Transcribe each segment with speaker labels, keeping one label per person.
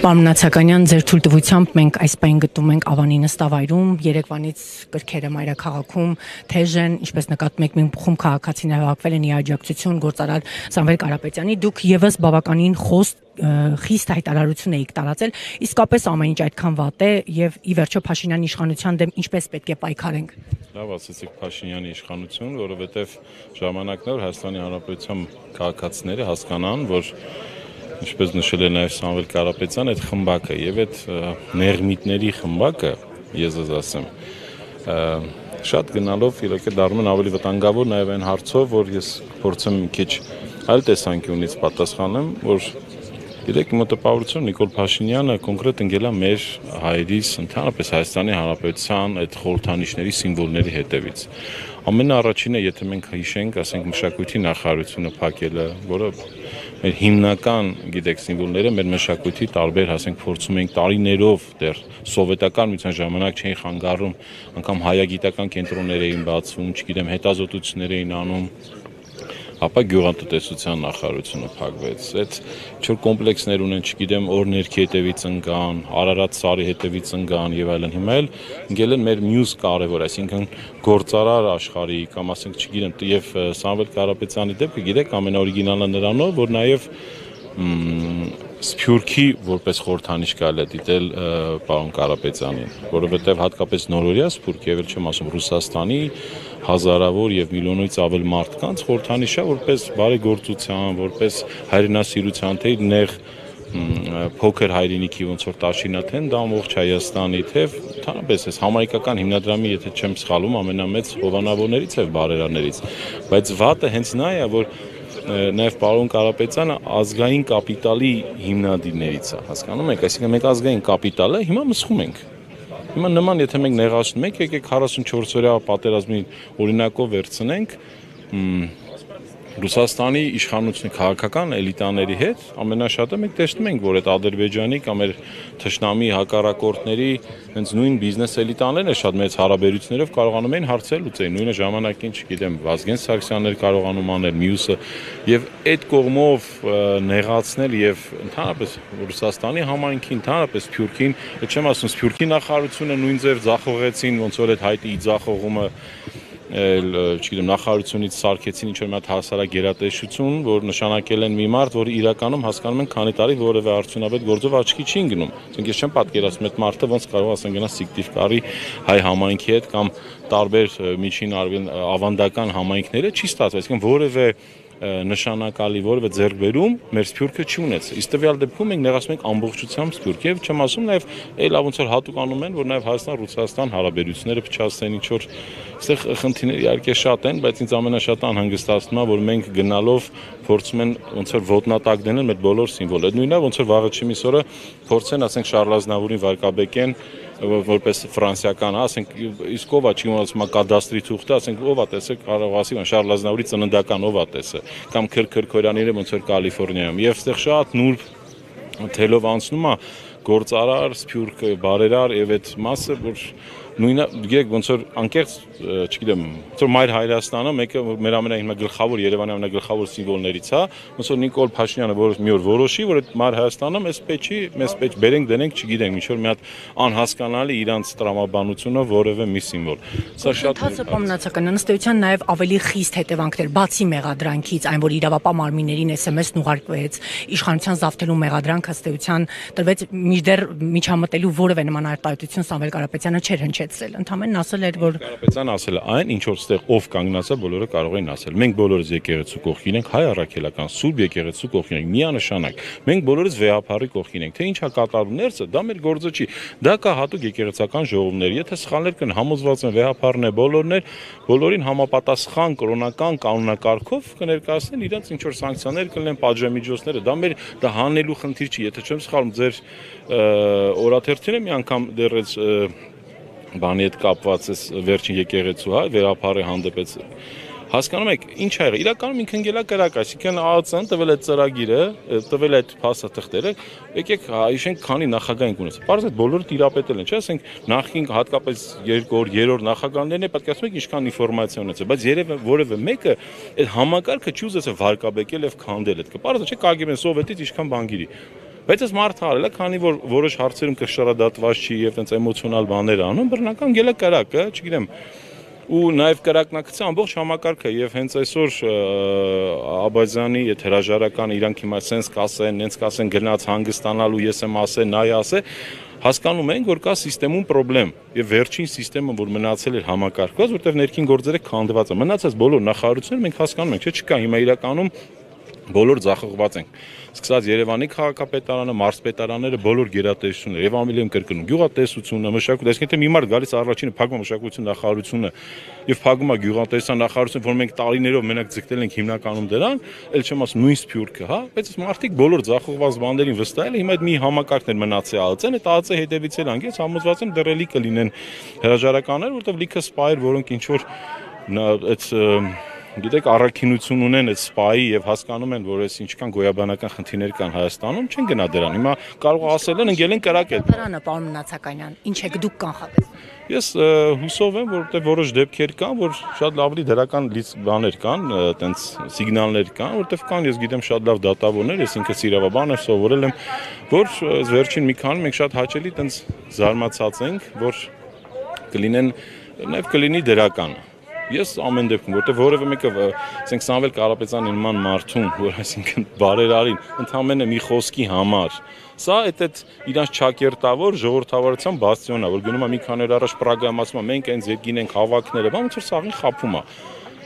Speaker 1: Պարոն Նացականյան, ձեր թույլտվությամբ մենք այս պայն գտնում ենք Ավանի նստավայրում, երեկվանից կրքերը մայրաքաղաքում թեժ են, ինչպես նկատում եք, մի խումբ քաղաքացիներ հավաքվել են ի աջակցություն գործարար Սամվել Կարապետյանի, դուք եւս բավականին խիստ հայտարարություն եք տարածել, իսկապես ամեն ինչ այդքան վատ է եւ ի վերջո Փաշինյանի իշխանության դեմ ինչպես պետք է պայքարենք։
Speaker 2: Լավ ասացիք Փաշինյանի իշխանություն, որովհետեւ ժամանակներ Հայաստանի Հանրապետության քաղաքացիները հասկանան, որ ինչպես նշել է նաև Սամվել Կարապետյանը, այդ խմբակը եւ այդ նեղմիտների խմբակը, ես ասեմ, շատ գնալով իրոք դառնում են ավելի վտանգավոր նաև այն հարցով, որ ես փորձեմ մի քիչ այլ տեսանկյունից պատասխանեմ, որ գիտեք, մոտապահություն Նիկոլ Փաշինյանը կոնկրետ ընկել է մեր հայրից, ընդհանրապես Հայաստանի Հանրապետության այդ խորհրդանիշների սիմվոլների հետևից։ Ամենաառաջինը, եթե մենք հիշենք, ասենք մշակույթի նախարարությունը փակելը, որը մեր հիմնական, գիտեք, սիմվոլները մեր մշակույթի տարբեր, ասենք, փորձում ենք տարիներով դեռ սովետական միության ժամանակ չէին խանգարում, անգամ հայագիտական կենտրոններ էին բացվում, չգիտեմ, հետազոտություններ էին անում, ապա գյուղատնտեսության նախարարությունը փակվեց։ Այդ ինչ-որ կոմպլեքսներ ունեն, չգիտեմ, օրներքի հետևից ընկան, Արարատ սարի հետևից ընկան եւ այլն։ Հիմա էլ ընկել են մեր մյուս կարևոր, այսինքն գործարար աշխարհի կամ ասենք, չգիտեմ, եւ Սամվել Կարապետյանի դեպքը, գիտեք, ամենաօրիգինալը նրանով, որ նաեւ Սփյուռքի որպես խորհրդանիշ կարելի է դիտել պարոն Կարապետյանին, որովհետև հատկապես նորօրյա Սփյուռք եւ էլ չեմ ասում Ռուսաստանի հազարավոր եւ միլիոնից ավել մարդկանց խորհրդանիշը որպես բարեգործության, որպես հայրենասիրության, թե նեղ փոքր հայրենիքի ոնց որ տաշինաթեն դա ամբողջ Հայաստանի թեև ընդհանրապես էս համայնքական հիմնադրամի, եթե չեմ սխալվում, ամենամեծ հովանավորներից եւ բարերարներից, բայց վատը հենց նա է, որ նաև պարոն Կարապետյանը ազգային կապիտալի հիմնադիրներից է, հասկանում եք, այսինքն մենք ազգային կապիտալը հիմա մսխում ենք։ Հիմա նման, եթե մենք նեղացնում ենք, եկեք 44-օրյա պատերազմի օրինակով վերցնենք Ռուսաստանի իշխանությունը քաղաքական էլիտաների հետ ամենաշատը մենք տեսնում ենք, որ այդ Ադրբեջանի կամ մեր թշնամի հակառակորդների հենց նույն բիզնես էլիտաներն է շատ մեծ հարաբերություններով կարողանում են հարցեր լուծել, նույնը ժամանակին, չգիտեմ, Վազգեն Սարգսյաններ կարողանում անել, մյուսը եւ այդ կողմով նեղացնել եւ ընդհանրապես Ռուսաստանի համայնքի, ընդհանրապես Սփյուռքին, չեմ ասում Սփյուռքի նախարարությունը նույն ձև ձախողեցին, ոնց որ այդ հայտի ձախողումը չգիտեմ, նախարարությունից սարքեցին ինչ-որ մի հատ հասարակ գերատեսչություն, որ նշանակել են մի մարդ, որը իրականում հասկանում են քանի տարի որևէ արդյունավետ գործով աչքի չի ընկնում։ Այսինքն ես չեմ պատկերացնում այդ մարդը ոնց կարող ասեն գնա Սիկտիվկարի հայ համայնքի հետ կամ տարբեր միջին ավանդական համայնքները չի ստացվում, այսինքն որևէ նշանակալի որևէ ձեռքբերում մեր Սփյուռքը չունեց։ Իսկ տվյալ դեպքում մենք նեղացնում ենք ամբողջությամբ Սփյուռք եւ չեմ ասում նաեւ այլ ոնց որ հատուկ անում են, որ նաեւ Հայաստան-Ռուսաստան հարաբերությունները փչացնեն ինչ որ այստեղ խնդիրները իհարկե շատ են, բայց ինձ ամենաշատը անհանգստացնում է, որ մենք գնալով փորձում են ոնց որ ոտնատակ դնել մեր բոլոր սիմվոլները։ Նույնն է ոնց որ վաղը չիմիս օրը փորձեն, ասենք Շարլ Ազնավուրին վարկաբեկեն որպես ֆրանսիական, ասենք իսկ ով է չիմացում կադաստրի թուղթը, ասենք ով է տեսել կարող ասի Շարլ Ազնավուրի ծննդական ով է տեսել կամ Քրքորյանները ոնց որ Կալիֆոռնիայում եւ այստեղ շատ նուրբ թելով անցնում է գործարար, Սփյուռք, բարերար եւ այդ մասը, որ նույնը գիտեք ոնց որ անկեղծ, չգիտեմ, ոնց որ Մայր Հայաստանը մեկը մեր ամենագլխավոր Երևանի ամենագլխավոր սիմվոլներից է, ոնց որ Նիկոլ Փաշինյանը որ մի օր որոշի, որ այդ Մայր Հայաստանը մեզ պետք բերենք դնենք, չգիտեմ, ինչ որ մի հատ անհասկանալի իրանց տրամաբանությունը որևէ մի սիմվոլ։ Սա շատ
Speaker 1: Նացականյան ըստ էության նաև ավելի խիստ հետևանքներ բացի մեղադրանքից, այն որ իրավապահ մարմիններին SMS-ն ուղարկվեց, իշխանության զավթելու մեղադրանքը ըստ էության տրվեց մինչդեռ միջամտելու որևէ նման արտահայտություն Սամվել Կարապետյանը չէր հնչեցրել, ընդհանրապես ասել էր, որ
Speaker 2: Կարապետյանը ասել է այն, ինչ որ ստեղ ով կանգնած է, բոլորը կարող են ասել։ Մենք բոլորս եկեղեցու կողքին ենք, հայ առաքելական սուրբ եկեղեցու կողքին ենք, միանշանակ։ Մենք բոլորս վեհապարի կողքին ենք, թե ինչա կատարում ներսը, դա մեր գործը չի։ Դա կա հատուկ եկեղեցական ժողովներ, եթե սխալներ կան, համոզված են վեհապարն է բոլորին համապատասխան կրոնական կանոնակարգով կներկայացնեն իրենց ինչ որ սանկցիաներ կլինեն, պատժամիջոցները, դա հանելու խնդիր չի, եթե չեմ սխալվում, ձեր օրաթերթին մի անգամ դեռ բանի հետ կապված է վերջին եկեղեցու, հա, վերապարի հանդեպեց Հասկանում եք, ինչ ա եղել։ Իրականում ինքն ընկել է կրակ, այսինքն ԱԱՑ-ն տվել է ծրագիրը, տվել է այդ փաստաթղթերը, եկեք հիշենք քանի նախագահ ենք ունեցել։ Պարզ է բոլորը տիրապետել են, չէ՞, ասենք նախին հատկապես 2-3 նախագահներն է պատկերացնում եք ինչքան ինֆորմացիա ունեցել, բայց երևի որևէ մեկը այդ համակարգը չի ուզեցել վարկաբեկել եւ քանդել այդ։ Պարզ է, չէ՞, KGB-ն սովետից ինչքան բան գիրի։ Բայց այս մարդը արել է, քանի որ որոշ հարցերում կշռադատված չի եւ այնց էմոցիոնալ բաներ անում, բռնական գելը կրակը, չգիտեմ, ու նաև կրակնակցի ամբողջ համակարգը եւ հենց այսօր Աբազյանի այդ հրաժարական իրանք հիմա sense կասեն, նենց կասեն գնաց հանգստանալու ես եմ ասել, նայ ասե հասկանում ենք որ կա սիստեմում խնդրեմ եւ վերջին սիստեմը որ մնացել էր համակարգված որտեղ ներքին գործերը քանդված են մնացած բոլոր նախարարությունները մենք հասկանում ենք չէ՞ չկա հիմա իրականում բոլոր ձախողված ենք սկսած Երևանի քաղաքապետարանը, մարզպետարանները, բոլոր գերատեսչությունները եւ ամիլիոն կրկնում գյուղատնտեսությունը, մշակույթը, այսինքն թե մի մարդ գալիս առաջինը փակում է մշակույթի նախարարությունը եւ փակում է գյուղատնտեսության նախարարությունը, որ մենք տարիներով մենակ ձգտել ենք հիմնականում դրան, ել չեմ ասում նույն սփյուռքը, հա, բայց մարդիկ բոլոր ձախողված բաներին վստահել հիմա այդ մի համակարգներ մնացի ԱԱՑ-ն, այդ ԱԱՑ-ը հետևից էլ անգից համոզված եմ դեռ էլի կլինեն հրաժարականներ, որտեղ լիքը սպայր, որոնք ինչ որ այդ գիտեք առաքինություն ունեն այդ սպայի եւ հասկանում են որ այս ինչքան գոյաբանական խնդիրներ կան Հայաստանում չեն գնա դրան հիմա կարող ասել են ընկել են կրակել
Speaker 1: դրանը պարոն Մնացականյան ինչ եք դուք կանխատեսում
Speaker 2: ես հուսով եմ որովհետեւ որոշ դեպքեր կան որ շատ լավլի դրական բաներ կան այտենց սիգնալներ կան որովհետեւ կան ես գիտեմ շատ լավ դատավորներ ես ինքս իրավաբան եմ սովորել եմ որ վերջին մի քանի մենք շատ հաճելի այտենց զարմացած ենք որ կլինեն նաեւ կլինի դրական Ես ամեն դեպքում, որտեղ որևէ մեկը, ասենք Սամվել Կարապետյանի նման մարդուն, որ այսինքն բարերարին, ընդհանրապես մի խոսքի համար, սա այդ իրանց ճակերտավոր ժողովրդավարության բաստիոնն է, որ գնում է մի քանի օր առաջ Պրագայում ասում է մենք այնց երկին ենք հավաքները, բան ոնց որ սաղին խափում է։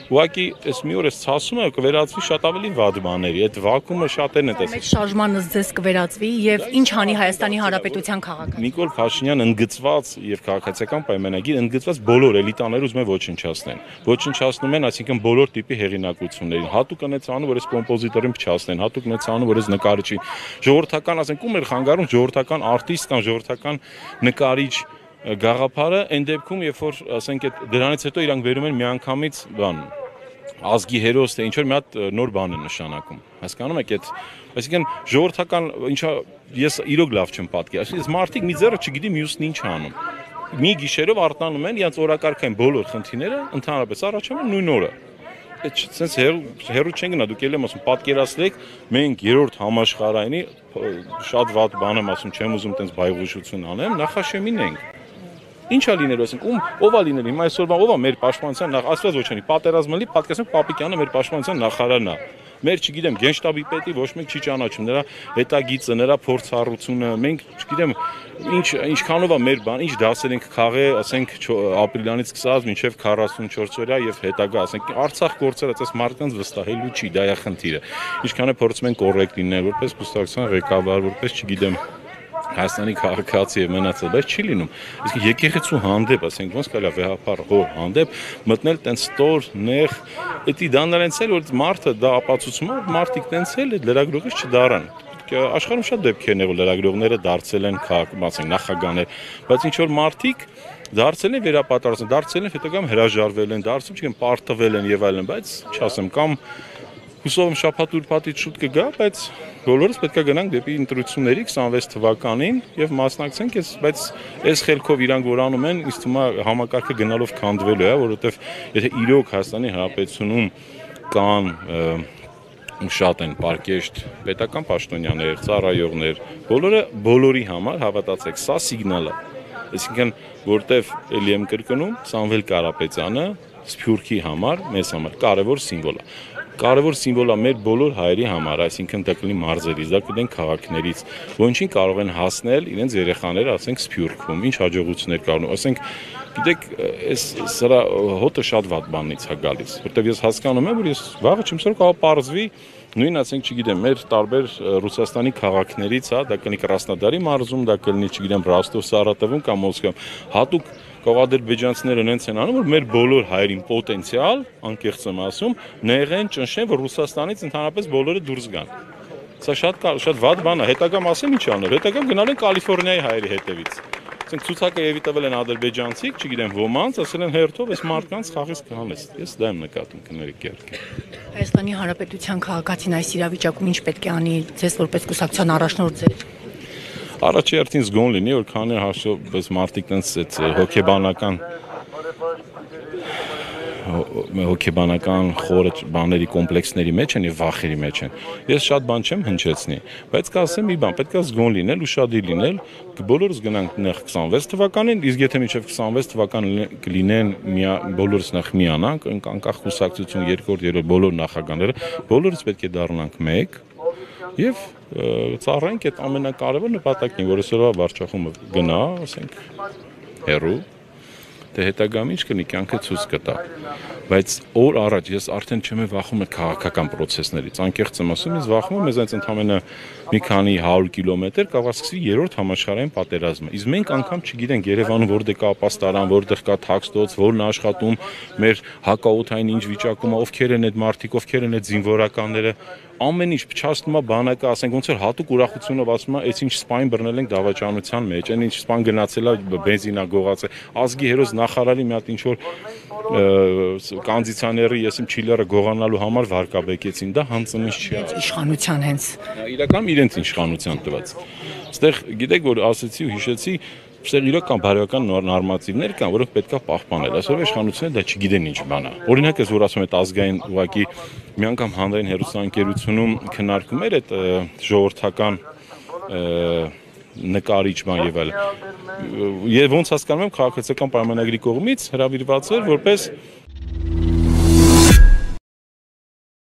Speaker 2: Ուղղակի այս մի օր էս ցասում է կվերածվի շատ ավելի վատ բաների, այդ վակումը շատերն են տեսել։
Speaker 1: Այդ շարժմանը ձեզ կվերածվի եւ ինչ հանի Հայաստանի Հանրապետության քաղաքացի։
Speaker 2: Նիկոլ Փաշինյան ընդգծված եւ քաղաքացիական պայմանագիր ընդգծված բոլոր էլիտաները ուզում են ոչնչացնեն։ Ոչնչացնում են, այսինքն բոլոր տիպի հեղինակություններին։ Հատուկ են անում, որ այս կոմպոզիտորին փչացնեն, հատուկ են անում, որ այս նկարիչի ժողովրդական, ասենք, ում էր խանգարում ժողովրդական արտիստ կամ ժողովրդական նկարիչ գաղափարը այն դեպքում, երբ որ ասենք այդ դրանից հետո իրանք վերում են միանգամից բան ազգի հերոս թե ինչ որ մի հատ նոր բան է նշանակում։ Հասկանում եք այդ, այսինքն ժողովրդական ինչա ես իրոք լավ չեմ պատկերացնում։ Այս մարդիկ մի ձեռը չգիտի մյուսն ինչ անում։ Մի գիշերով արտանում են իրենց օրակարգային բոլոր խնդիրները ընդհանրապես առաջանում նույն օրը։ Այդ sense հերո չեն գնա, դուք ելեմ ասում պատկերացրեք, մենք երրորդ համաշխարհայինի շատ վատ բան եմ ասում, չեմ ուզում տենց բայղուշություն անեմ, նախաշեմին ենք։ Ինչ է լինելու, ասենք, ով է լինելու, հիմա այսօրվա ով է մեր պաշտպանության ասված ոչ չանի, պատերազմը լի, պատկերացնեք Պապիկյանը մեր պաշտպանության նախարարն է։ Մեր, չգիտեմ, գենշտաբի պետի ոչ մեկ չի ճանաչում նրա հետագիծը, նրա փորձառությունը, մենք, չգիտեմ, ինչքանով է մեր բան, ինչ դասեր ենք քաղել, ասենք, ապրիլյանից սկսած մինչև 44 օրյա եւ հետագա, ասենք, Արցախ գործերը այս մարդկանց վստահելու չի, դա է խնդիրը։ Ինչքան է փորձում են կոռեկտ լինել, որպես կուսակցության ղեկավար, որպես, չգիտեմ, Հայաստանի քաղաքացի եւ մնացել, բայց չի լինում։ Իսկ եկեղեցու հանդեպ, ասենք, ոնց կարելի է վեհապար հոր հանդեպ մտնել տենց ստոր, նեղ, էդի դա նրանց էլ որ մարդը դա ապացուցում է, մարդիկ տենց էլ այդ լրագրողից չդարան։ Աշխարհում շատ դեպքեր են, որ լրագրողները դարձել են ասենք նախագահներ, բայց ինչ որ մարդիկ դարձել են վերապատրաստել, դարձել են հետագայում հրաժարվել են, դարձել չգիտեմ, պարտվել են եւ այլն, բայց չասեմ կամ հուսով եմ շաբաթ-ուրբաթից շուտ կգա, բայց բոլորս պետք է գնանք դեպի ընտրությունների 26 թվականին եւ մասնակցենք, բայց այս խելքով իրանք որ անում են, ինձ թվում է համակարգը գնալով քանդվելու է, որովհետեւ եթե իրոք Հայաստանի Հանրապետությունում կան շատ են պարկեշտ պետական պաշտոնյաներ, ծառայողներ, բոլորի համար հավատացեք, սա սիգնալ է։ Այսինքն, որտեվ էլի եմ կրկնում, Սամվել Կարապետյանը Սփյուռքի համար, մեզ համար կարևոր սիմվոլ է։ Կարևոր սիմվոլ է մեր բոլոր հայերի համար, այսինքն դա կլինի մարզերից, դա կլինի քաղաքներից, ոչինչ կարող են հասնել իրենց երեխաները, ասենք Սփյուռքում, ինչ հաջողություններ կարող, ասենք, գիտեք, այս սրա հոտը շատ վատ բանից է գալիս, որտեղ ես հասկանում եմ, որ ես վաղը չեմ սոր կարող պարզվի նույն, ասենք, չգիտեմ, մեր տարբեր Ռուսաստանի քաղաքներից, հա, դա կլինի Կրասնոդարի մարզում, դա կլինի, չգիտեմ, Ռոստով-Սարատովում կամ Մոսկվայում, հատուկ Ադրբեջանցիները նենց են անում, որ մեր բոլոր հայերին պոտենցիալ, անկեղծ եմ ասում, նեղեն, ճնշեն, որ Ռուսաստանից ընդհանրապես բոլորը դուրս գան։ Սա շատ վատ բան է, հետագամ ասեմ ինչ անել, հետագամ գնալ են Կալիֆոռնիայի հայերի հետևից։ Ասենք ցուցակը եւի տվել են ադրբեջանցիք, չգիտեմ ոմանց, ասել են հերթով այս մարդկանց խաղից կհանես։ Ես դա եմ նկատում կներեք իհարկե։
Speaker 1: Հայաստանի Հանրապետության քաղաքացին այս իրավիճակում ինչ պետք է անի ձեզ որպես կուսակցության առաջնորդ ձեր։
Speaker 2: Առաջի հերթին զգոն լինի, որ քանի հաշվով այս մարդիկ տենց այդ հոգեբանական հոգեբանական խորը բաների կոմպլեքսների մեջ են եւ վախերի մեջ են։ Ես շատ բան չեմ հնչեցնի, բայց կասեմ մի բան, պետք է զգոն լինել, ուշադիր լինել, բոլորս գնանք նախ 26 թվականին, իսկ եթե մինչև 26 թվական կլինեն բոլորս նախ միանանք, անկախ կուսակցություն, երկրորդ, երրորդ բոլոր նախագահները, բոլորս պետք է դառնանք մեկ եւ ծառայենք այդ ամենակարևոր նպատակին, որ այսօրվա վարչախումը գնա, ասենք, հերու, դե հետագայում ինչ կնի կյանքը ցույց կտա, բայց օր առաջ ես արդեն չեմ վախում քաղաքական process-ներից, անկեղծ եմ ասում, ես վախում եմ մեզանից ընդամենը մի քանի 100 կիլոմետր կարող սկսի երրորդ համաշխարհային պատերազմը։ Իսկ մենք անգամ չգիտենք Երևանում որտեղ կա ապաստարան, որտեղ կա թաքստոց, որն է աշխատում, մեր հակաօդային ինչ վիճակում է, ովքեր են այդ մարդիկ, ովքեր են այդ զինվորականները, ամեն ինչ փչացնում է բանակը, ասենք ոնց որ հատուկ ուրախությունով ասում է, այս ինչ սպայն բռնել ենք դավաճանության մեջ, այն ինչ սպան գնացել է բենզինա գողացել, ազգի հերոս նախարարի մի հատ ինչ որ կոնդիցիոները ես իմ չիլերը գողանալու համար վարկաբեկեցին, դա հանցնից չի արել։
Speaker 1: Իշխանության հենց
Speaker 2: Իրականում իրենց իշխանության տված։ Այստեղ գիտեք որ ասեցի ու հիշեցի, այստեղ իրական բարոյական նորմատիվներ կան, որոնք պետքա պահպանել։ Այսօր իշխանությունը դա չգիտեն ինչ բան է։ Օրինակ ես որ ասում եմ այդ ազգային ուղակի մի անգամ հանրային հեռուստաընկերությունում քննարկում էր այդ ժողովրդական նկարիչ բան եւ այլն։ Եվ ոնց հասկանում եմ քաղաքացիական պայմանագրի կողմից հրավիրված էր որպես